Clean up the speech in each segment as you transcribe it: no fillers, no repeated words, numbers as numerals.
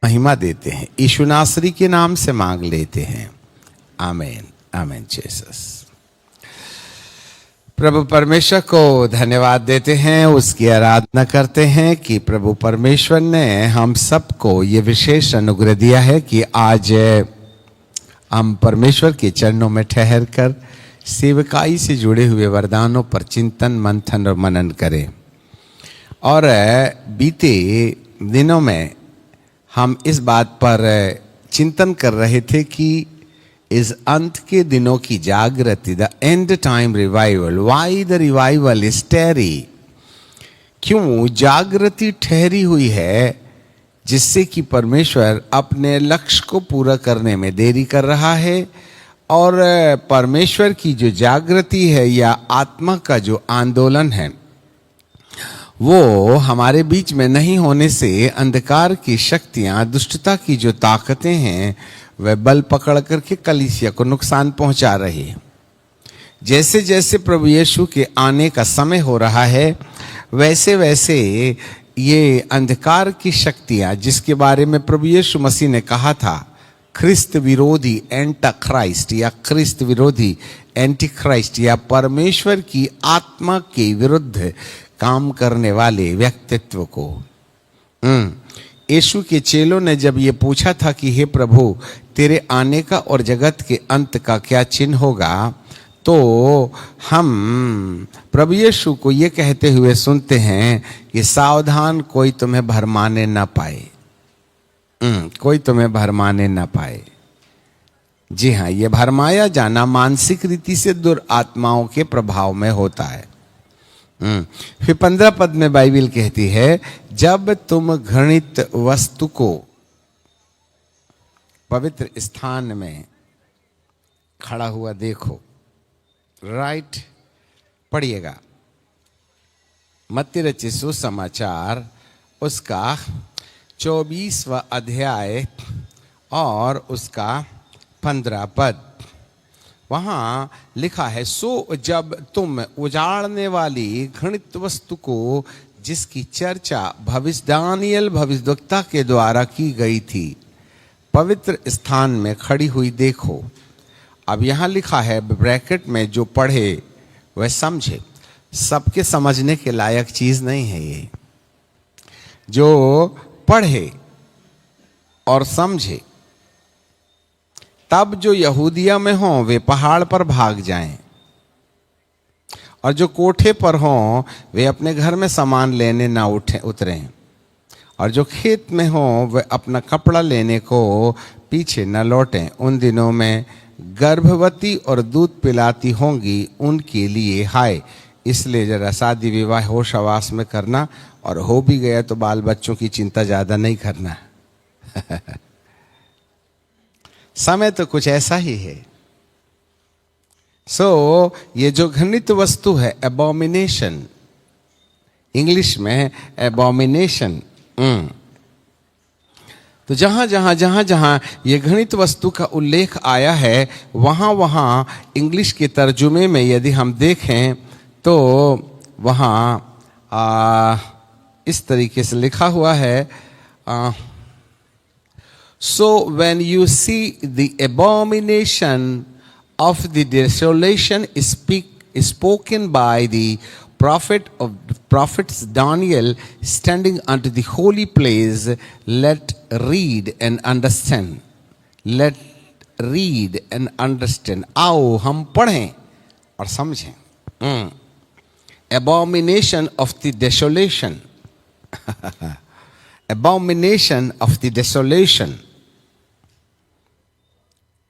महिमा देते हैं, यीशु नासरी के नाम से मांग लेते हैं। आमीन, आमीन जीसस। प्रभु परमेश्वर को धन्यवाद देते हैं, उसकी आराधना करते हैं कि प्रभु परमेश्वर ने हम सबको ये विशेष अनुग्रह दिया है कि आज हम परमेश्वर के चरणों में ठहर कर सेवकाई से जुड़े हुए वरदानों पर चिंतन, मंथन और मनन करें। और बीते दिनों में हम इस बात पर चिंतन कर रहे थे कि इस अंत के दिनों की जागृति, the end time revival, why the revival is tarry. क्यों जागृति ठहरी हुई है? जिससे कि परमेश्वर अपने लक्ष्य को पूरा करने में देरी कर रहा है। और परमेश्वर की जो जागृति है या आत्मा का जो आंदोलन है वो हमारे बीच में नहीं होने से अंधकार की शक्तियां, दुष्टता की जो ताकतें हैं वह बल पकड़ करके कलीसिया को नुकसान पहुंचा रही है। जैसे जैसे प्रभु यीशु के आने का समय हो रहा है वैसे वैसे ये अंधकार की शक्तियां, जिसके बारे में प्रभु यीशु मसीह ने कहा था ख्रिस्त विरोधी एंटा क्राइस्ट या ख्रिस्त विरोधी एंटी क्राइस्ट या परमेश्वर की आत्मा के विरुद्ध काम करने वाले व्यक्तित्व को, यीशु के चेलों ने जब ये पूछा था कि हे प्रभु तेरे आने का और जगत के अंत का क्या चिन्ह होगा, तो हम प्रभु यीशु को ये कहते हुए सुनते हैं कि सावधान, कोई तुम्हें भरमाने ना पाए, कोई तुम्हें भरमाने ना पाए। जी हाँ, ये भरमाया जाना मानसिक रीति से दुरात्माओं के प्रभाव में होता है। फिर 15 पद में बाइबल कहती है, जब तुम घृणित वस्तु को पवित्र स्थान में खड़ा हुआ देखो। राइट, पढ़िएगा मत्ती रचित सुसमाचार उसका 24वां अध्याय और उसका 15 पद। वहां लिखा है, सो जब तुम उजाड़ने वाली घृणित वस्तु को, जिसकी चर्चा भविष्य दानियल भविष्यद्वक्ता के द्वारा की गई थी, पवित्र स्थान में खड़ी हुई देखो। अब यहाँ लिखा है ब्रैकेट में, जो पढ़े वह समझे। सबके समझने के लायक चीज नहीं है ये। जो पढ़े और समझे, तब जो यहूदिया में हों वे पहाड़ पर भाग जाएं, और जो कोठे पर हों वे अपने घर में सामान लेने ना उतरें, और जो खेत में हों वे अपना कपड़ा लेने को पीछे न लौटें। उन दिनों में गर्भवती और दूध पिलाती होंगी, उनके लिए हाय। इसलिए जरा शादी विवाह होश हवास में करना, और हो भी गया तो बाल बच्चों की चिंता ज्यादा नहीं करना। समय तो कुछ ऐसा ही है। ये जो घृणित वस्तु है, एबोमिनेशन, इंग्लिश में एबोमिनेशन, तो जहां जहां ये घृणित वस्तु का उल्लेख आया है वहां इंग्लिश के तर्जुमे में यदि हम देखें तो वहां इस तरीके से लिखा हुआ है, so when you see the abomination of the desolation spoken by the prophets Daniel standing unto the holy place, let read and understand. Let read and understand. आओ हम पढ़ें और समझें। Abomination of the desolation. Abomination of the desolation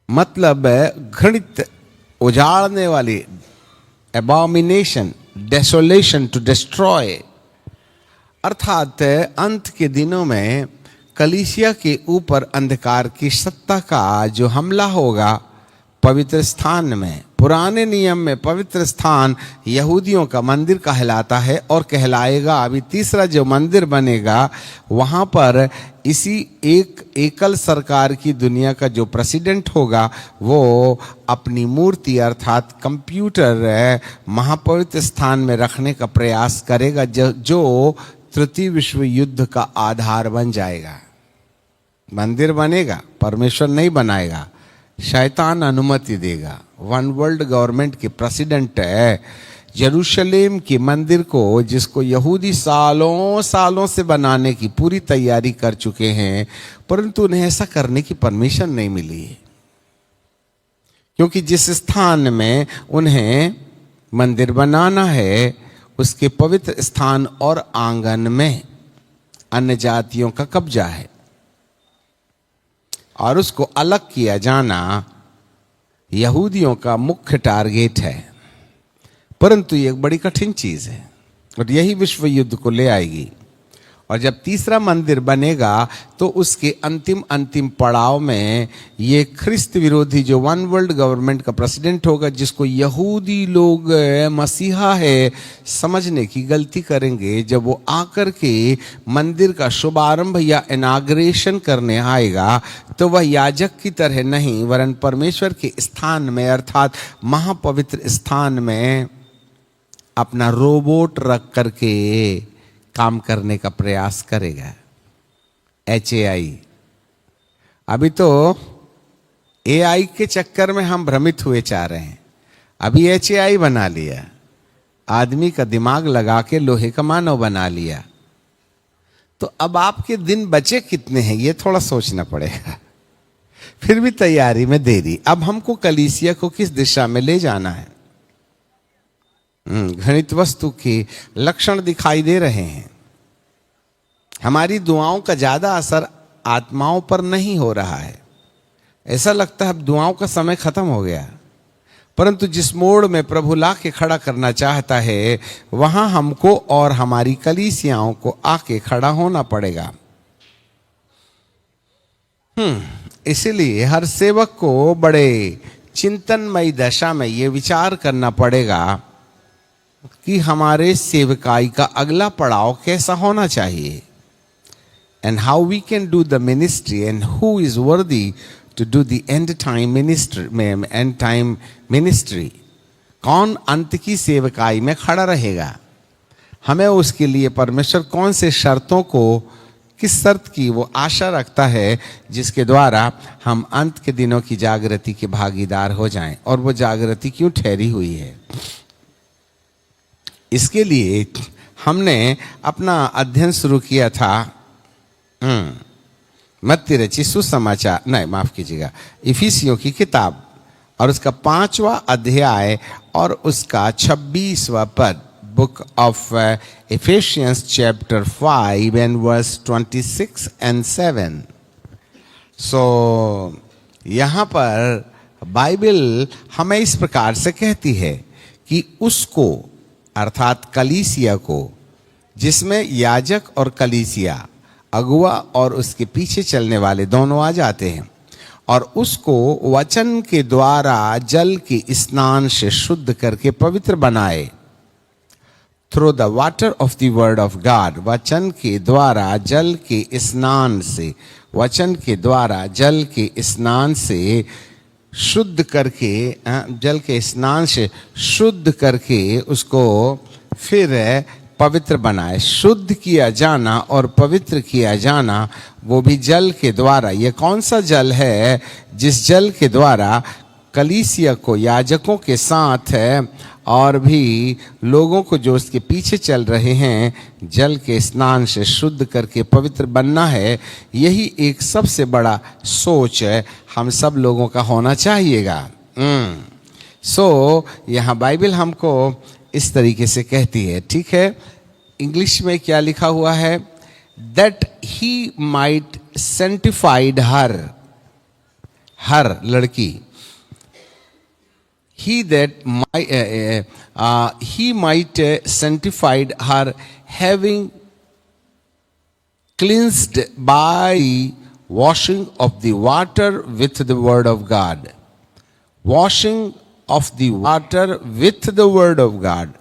मतलब घृणित, उजाड़ने वाली, abomination, desolation, to destroy। अर्थात अंत के दिनों में कलीसिया के ऊपर अंधकार की सत्ता का जो हमला होगा पवित्र स्थान में। पुराने नियम में पवित्र स्थान यहूदियों का मंदिर कहलाता है और कहलाएगा। अभी तीसरा जो मंदिर बनेगा वहाँ पर इसी एकल सरकार की दुनिया का जो प्रेसिडेंट होगा वो अपनी मूर्ति अर्थात कंप्यूटर महापवित्र स्थान में रखने का प्रयास करेगा, जो तृतीय विश्व युद्ध का आधार बन जाएगा। मंदिर बनेगा, परमेश्वर नहीं बनाएगा, शैतान अनुमति देगा। वन वर्ल्ड गवर्नमेंट के प्रेसिडेंट है यरूशलेम के मंदिर को, जिसको यहूदी सालों सालों से बनाने की पूरी तैयारी कर चुके हैं, परंतु उन्हें ऐसा करने की परमिशन नहीं मिली है, क्योंकि जिस स्थान में उन्हें मंदिर बनाना है उसके पवित्र स्थान और आंगन में अन्य जातियों का कब्जा है और उसको अलग किया जाना यहूदियों का मुख्य टारगेट है। परंतु ये एक बड़ी कठिन चीज है और यही विश्व युद्ध को ले आएगी। और जब तीसरा मंदिर बनेगा तो उसके अंतिम पड़ाव में ये ख्रिस्त विरोधी जो वन वर्ल्ड गवर्नमेंट का प्रेसिडेंट होगा, जिसको यहूदी लोग मसीहा है समझने की गलती करेंगे, जब वो आकर के मंदिर का शुभारंभ या इनाग्रेशन करने आएगा तो वह याजक की तरह नहीं वरन परमेश्वर के स्थान में अर्थात महापवित्र स्थान में अपना रोबोट रख करके काम करने का प्रयास करेगा। HAI। अभी तो AI के चक्कर में हम भ्रमित हुए जा रहे हैं। अभी HAI बना लिया, आदमी का दिमाग लगा के लोहे का मानव बना लिया। तो अब आपके दिन बचे कितने हैं ये थोड़ा सोचना पड़ेगा। फिर भी तैयारी में देरी। अब हमको कलीसिया को किस दिशा में ले जाना है? घृणित वस्तु के लक्षण दिखाई दे रहे हैं। हमारी दुआओं का ज्यादा असर आत्माओं पर नहीं हो रहा है। ऐसा लगता है अब दुआओं का समय खत्म हो गया। परंतु जिस मोड़ में प्रभु ला के खड़ा करना चाहता है वहां हमको और हमारी कलीसियाओं को आके खड़ा होना पड़ेगा। इसलिए हर सेवक को बड़े चिंतनमयी दशा में यह विचार करना पड़ेगा कि हमारे सेवकाई का अगला पड़ाव कैसा होना चाहिए, and how we can do the ministry and who is worthy to do the end time ministry। कौन अंत की सेवकाई में खड़ा रहेगा? हमें उसके लिए परमेश्वर कौन से शर्तों को, किस शर्त की वो आशा रखता है जिसके द्वारा हम अंत के दिनों की जागृति के भागीदार हो जाएं। और वो जागृति क्यों ठहरी हुई है? इसके लिए हमने अपना अध्ययन शुरू किया था मत्ती रचित सुसमाचार, नहीं माफ कीजिएगा, इफिसियों की किताब और उसका 5वां अध्याय और उसका 26वां पद, book of efficiency chapter 5 and verse 26 and 7। सो यहाँ पर बाइबल हमें इस प्रकार से कहती है कि उसको अर्थात कलीसिया को, जिसमें याजक और कलीसिया, अगुआ और उसके पीछे चलने वाले दोनों आ जाते हैं, और उसको वचन के द्वारा जल के स्नान से शुद्ध करके पवित्र बनाए। Through the water of the word of God, वचन के द्वारा जल के स्नान से, वचन के द्वारा जल के स्नान से शुद्ध करके, जल के स्नान से शुद्ध करके उसको फिर पवित्र बनाए। शुद्ध किया जाना और पवित्र किया जाना वो भी जल के द्वारा। ये कौन सा जल है? जिस जल के द्वारा कलीसिया को याजकों के साथ है और भी लोगों को जो उसके पीछे चल रहे हैं जल के स्नान से शुद्ध करके पवित्र बनना है। यही एक सबसे बड़ा सोच है हम सब लोगों का होना चाहिएगा। यहाँ बाइबल हमको इस तरीके से कहती है, ठीक है। इंग्लिश में क्या लिखा हुआ है? दैट ही माइट सेंटिफाइड हर लड़की, he might sanctified her, having cleansed by washing of the water with the word of God। washing of the water with the word of God,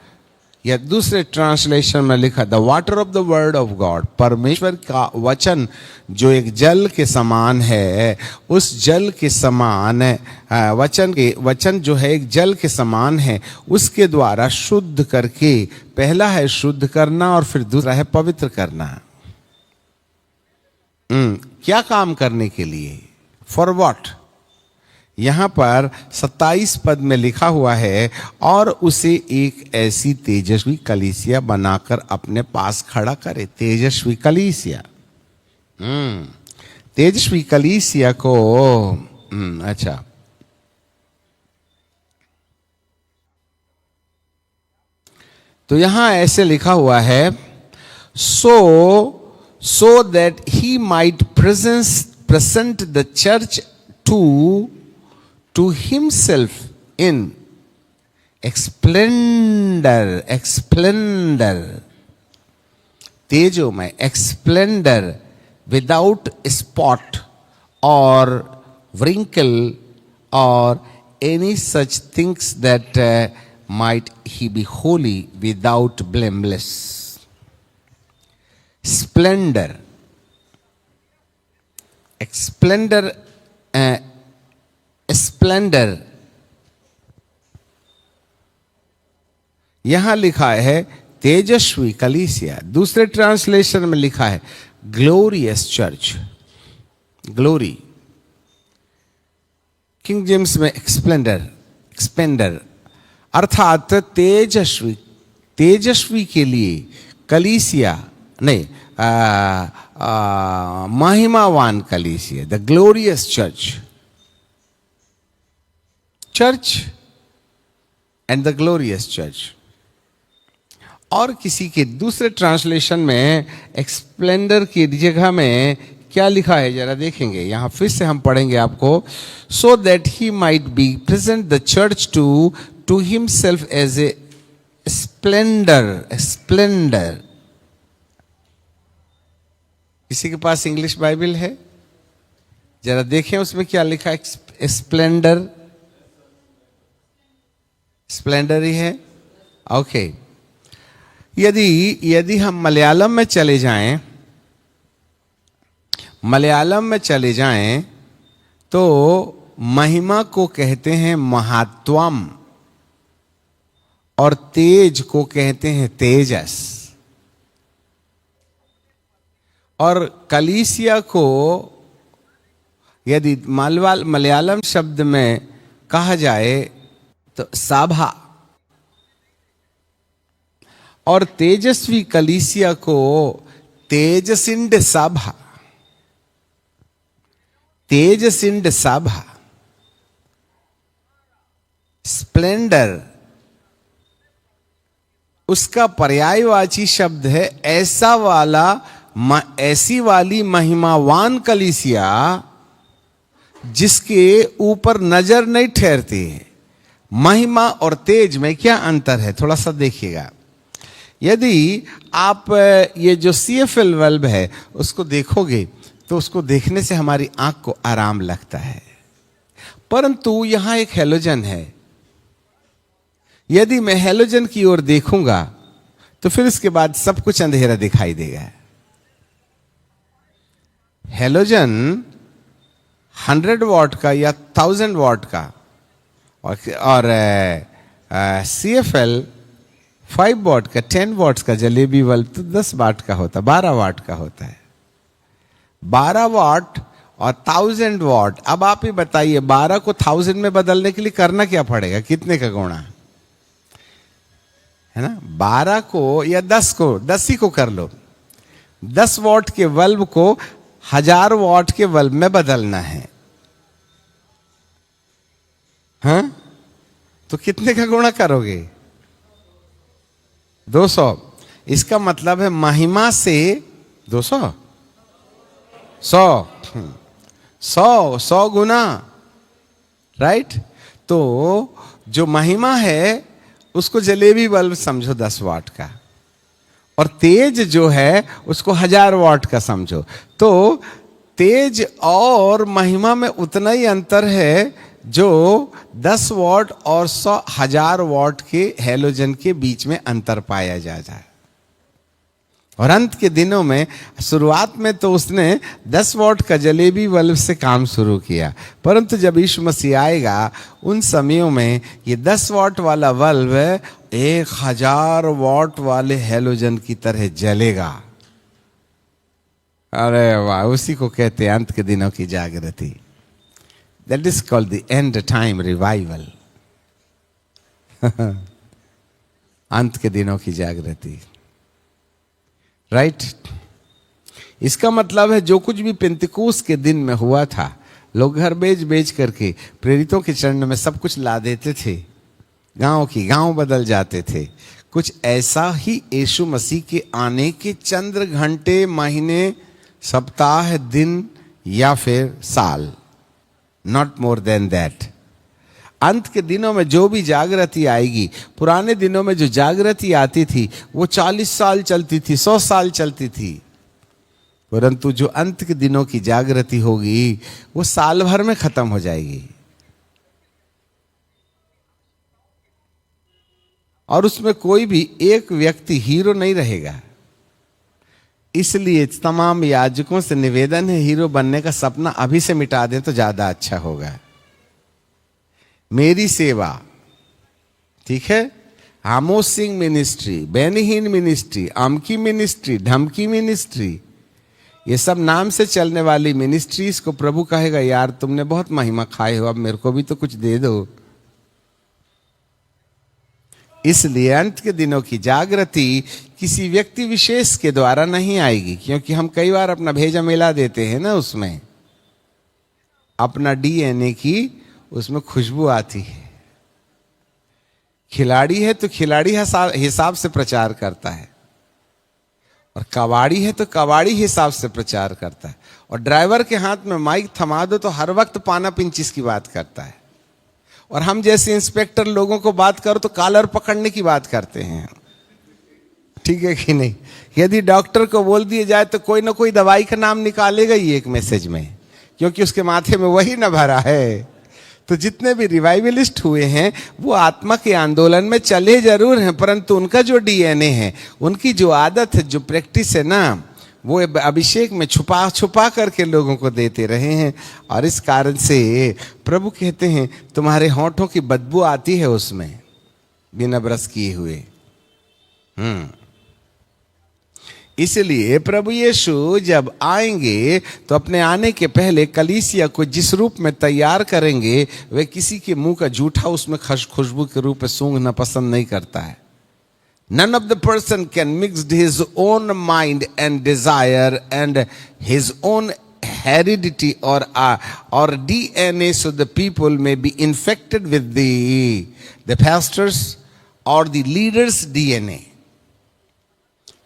या दूसरे ट्रांसलेशन में लिखा the water of the word of God. परमेश्वर का वचन जो एक जल के समान है, उस जल के समान वचन जो है एक जल के समान है, उसके द्वारा शुद्ध करके, पहला है शुद्ध करना और फिर दूसरा है पवित्र करना। क्या काम करने के लिए? For what? यहां पर 27 पद में लिखा हुआ है, और उसे एक ऐसी तेजस्वी कलीसिया बनाकर अपने पास खड़ा करे। तेजस्वी कलीसिया, तेजस्वी कलीसिया को अच्छा, तो यहां ऐसे लिखा हुआ है, so that he might present the church to himself in splendor, तेजोमय, splendor, without spot or wrinkle or any such things, that might he be holy without blameless. Splendor, splendor, splendor, यहां लिखा है तेजस्वी कलीसिया। दूसरे ट्रांसलेशन में लिखा है glorious church. Glory, king James में एक्सप्लेंडर, एक्सपेंडर, अर्थात तेजस्वी, तेजस्वी के लिए कलीसिया नहीं, महिमावान कलीसिया, the glorious church, church and the glorious church. और किसी के दूसरे ट्रांसलेशन में एक्सप्लेंडर की जगह में क्या लिखा है जरा देखेंगे, यहां फिर से हम पढ़ेंगे आपको। So that he might be present the church to himself as a splendour, splendour. किसी के पास इंग्लिश बाइबल है? जरा देखें उसमें क्या लिखा है। स्प्लेंडर, स्प्लेंडर ही है। ओके, यदि हम मलयालम में चले जाएं, मलयालम में चले जाएं तो महिमा को कहते हैं महात्वम, और तेज को कहते हैं तेजस, और कलीसिया को यदि मलयालम शब्द में कहा जाए तो सभा, और तेजस्वी कलीसिया को तेजसिंड सभा, तेजसिंड सभा। स्प्लेंडर उसका पर्यायवाची शब्द है ऐसा वाला, ऐसी वाली महिमावान कलीसिया जिसके ऊपर नजर नहीं ठहरती है। महिमा और तेज में क्या अंतर है थोड़ा सा देखिएगा। यदि आप ये जो CFL बल्ब है उसको देखोगे तो उसको देखने से हमारी आंख को आराम लगता है, परंतु यहां एक हैलोजन है। यदि मैं हैलोजन की ओर देखूंगा तो फिर उसके बाद सब कुछ अंधेरा दिखाई देगा। हैलोजन 100 वॉट का या 1000 वॉट का, और CFL 5 वॉट का, 10 वॉट का जलेबी बल्ब तो 10 वाट का होता, 12 वाट का होता है। 12 वाट और 1000 वॉट। अब आप ही बताइए 12 को 1000 में बदलने के लिए करना क्या पड़ेगा, कितने का गुणा है ना? 12 को या 10 को, 10 ही को कर लो। 10 वॉट के बल्ब को 1000 वॉट के बल्ब में बदलना है, हाँ? तो कितने का गुणा करोगे? 200। इसका मतलब है महिमा से 200, 100 गुना, राइट? तो जो महिमा है उसको जलेबी बल्ब समझो 10 वाट का, और तेज जो है उसको 1000 वाट का समझो। तो तेज और महिमा में उतना ही अंतर है जो 10 वाट और 1000 वाट के हैलोजन के बीच में अंतर पाया जाए। और अंत के दिनों में, शुरुआत में तो उसने 10 वाट का जलेबी बल्ब से काम शुरू किया, परंतु जब यीशु मसीह आएगा उन समयों में ये 10 वाट वाला बल्ब 1000 वाट वाले हैलोजन की तरह जलेगा। अरे वाह, उसी को कहते हैं अंत के दिनों की जागृति। That is called the end time revival. अंत के दिनों की जागृति, राइट। इसका मतलब है जो कुछ भी पेंतिकोस के दिन में हुआ था, लोग घर बेच बेच करके प्रेरितों के चरण में सब कुछ ला देते थे, गांव की गांव बदल जाते थे। कुछ ऐसा ही यीशु मसीह के आने के चंद्र, घंटे, महीने, सप्ताह, दिन या फिर साल, नॉट मोर देन दैट। अंत के दिनों में जो भी जागृति आएगी, पुराने दिनों में जो जागृति आती थी वो 40 साल चलती थी, 100 साल चलती थी, परंतु जो अंत के दिनों की जागृति होगी वो साल भर में खत्म हो जाएगी। और उसमें कोई भी एक व्यक्ति हीरो नहीं रहेगा। इसलिए तमाम याजकों से निवेदन है, हीरो बनने का सपना अभी से मिटा दें तो ज्यादा अच्छा होगा। मेरी सेवा, ठीक है, Amos Singh ministry, Benny Hinn ministry, अमकी मिनिस्ट्री, ढमकी मिनिस्ट्री, ये सब नाम से चलने वाली मिनिस्ट्रीज को प्रभु कहेगा यार तुमने बहुत महिमा खाए हो, अब मेरे को भी तो कुछ दे दो। इसलिए अंत के दिनों की जागृति किसी व्यक्ति विशेष के द्वारा नहीं आएगी, क्योंकि हम कई बार अपना भेजा मिला देते हैं ना, उसमें अपना डीएनए की उसमें खुशबू आती है। खिलाड़ी है तो खिलाड़ी हिसाब से प्रचार करता है, और कबाड़ी है तो कबाड़ी हिसाब से प्रचार करता है, और ड्राइवर के हाथ में माइक थमा दो तो हर वक्त पाना पिंचिस की बात करता है, और हम जैसे इंस्पेक्टर लोगों को बात करो तो कॉलर पकड़ने की बात करते हैं। ठीक है कि नहीं? यदि डॉक्टर को बोल दिया जाए तो कोई ना कोई दवाई का नाम निकालेगा ही एक मैसेज में, क्योंकि उसके माथे में वही ना भरा है। तो जितने भी रिवाइवलिस्ट हुए हैं वो आत्मा के आंदोलन में चले जरूर हैं, परंतु उनका जो डीएनए है, उनकी जो आदत है, जो प्रैक्टिस है ना, वो अभिषेक में छुपा छुपा करके लोगों को देते रहे हैं। और इस कारण से प्रभु कहते हैं तुम्हारे होंठों की बदबू आती है उसमें, बिना ब्रश किए हुए। इसलिए प्रभु यीशु जब आएंगे तो अपने आने के पहले कलीसिया को जिस रूप में तैयार करेंगे, वे किसी के मुंह का जूठा उसमें खुशबू के रूप में सूंघना पसंद नहीं करता है। None of the person can mix his own mind and desire and his own heredity or DNA, so the people may be infected with the pastors or the leaders' DNA.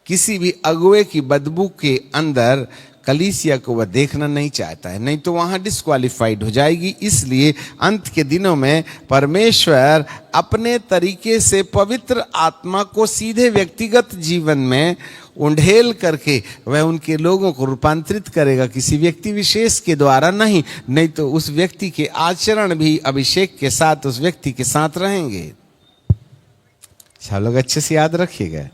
किसी भी अगुए की बदबू के अंदर कलीसिया को वह देखना नहीं चाहता है, नहीं तो वहां डिस्क्वालिफाइड हो जाएगी। इसलिए अंत के दिनों में परमेश्वर अपने तरीके से पवित्र आत्मा को सीधे व्यक्तिगत जीवन में उंडेल करके वह उनके लोगों को रूपांतरित करेगा, किसी व्यक्ति विशेष के द्वारा नहीं। नहीं तो उस व्यक्ति के आचरण भी अभिषेक के साथ उस व्यक्ति के साथ रहेंगे। सब लोग अच्छे से याद रखिएगा।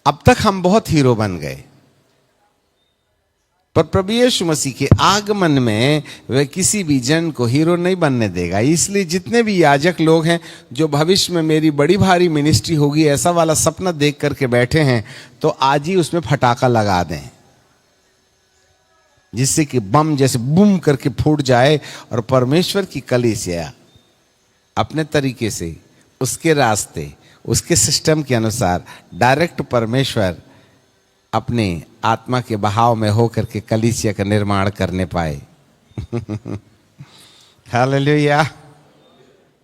अब तक हम बहुत हीरो बन गए, पर प्रभु यीशु मसीह के आगमन में वह किसी भी जन को हीरो नहीं बनने देगा। इसलिए जितने भी याजक लोग हैं जो भविष्य में मेरी बड़ी भारी मिनिस्ट्री होगी ऐसा वाला सपना देख करके बैठे हैं, तो आज ही उसमें फटाका लगा दें, जिससे कि बम जैसे बूम करके फूट जाए और परमेश्वर की कलीसिया अपने तरीके से, उसके रास्ते, उसके सिस्टम के अनुसार डायरेक्ट परमेश्वर अपने आत्मा के बहाव में होकर के कलीसिया का निर्माण करने पाए। हालेलुया।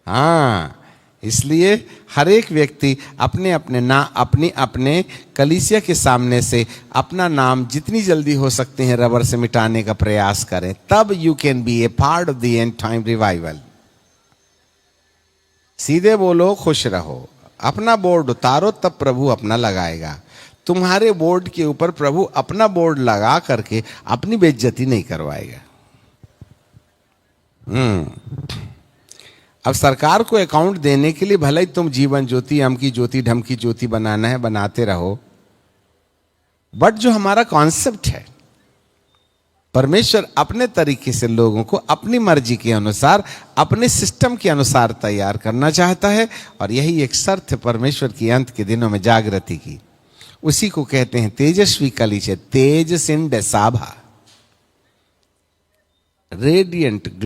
हाँ, इसलिए हर एक व्यक्ति अपने अपने कलीसिया के सामने से अपना नाम जितनी जल्दी हो सकते हैं रबर से मिटाने का प्रयास करें, तब you can be A part of the end time revival. सीधे बोलो, खुश रहो, अपना बोर्ड उतारो, तब प्रभु अपना लगाएगा। तुम्हारे बोर्ड के ऊपर प्रभु अपना बोर्ड लगा करके अपनी बेइज्जती नहीं करवाएगा। अब सरकार को अकाउंट देने के लिए भले ही तुम जीवन ज्योति, अमकी ज्योति, ढमकी ज्योति बनाना है, बनाते रहो, बट जो हमारा कॉन्सेप्ट है, परमेश्वर अपने तरीके से लोगों को अपनी मर्जी के अनुसार, अपने सिस्टम के अनुसार तैयार करना चाहता है। और यही एक शर्त है परमेश्वर की अंत के दिनों में जागृति की। उसी को कहते हैं तेजस्वी कलिचे, तेज सिंड साभा, रेडियंट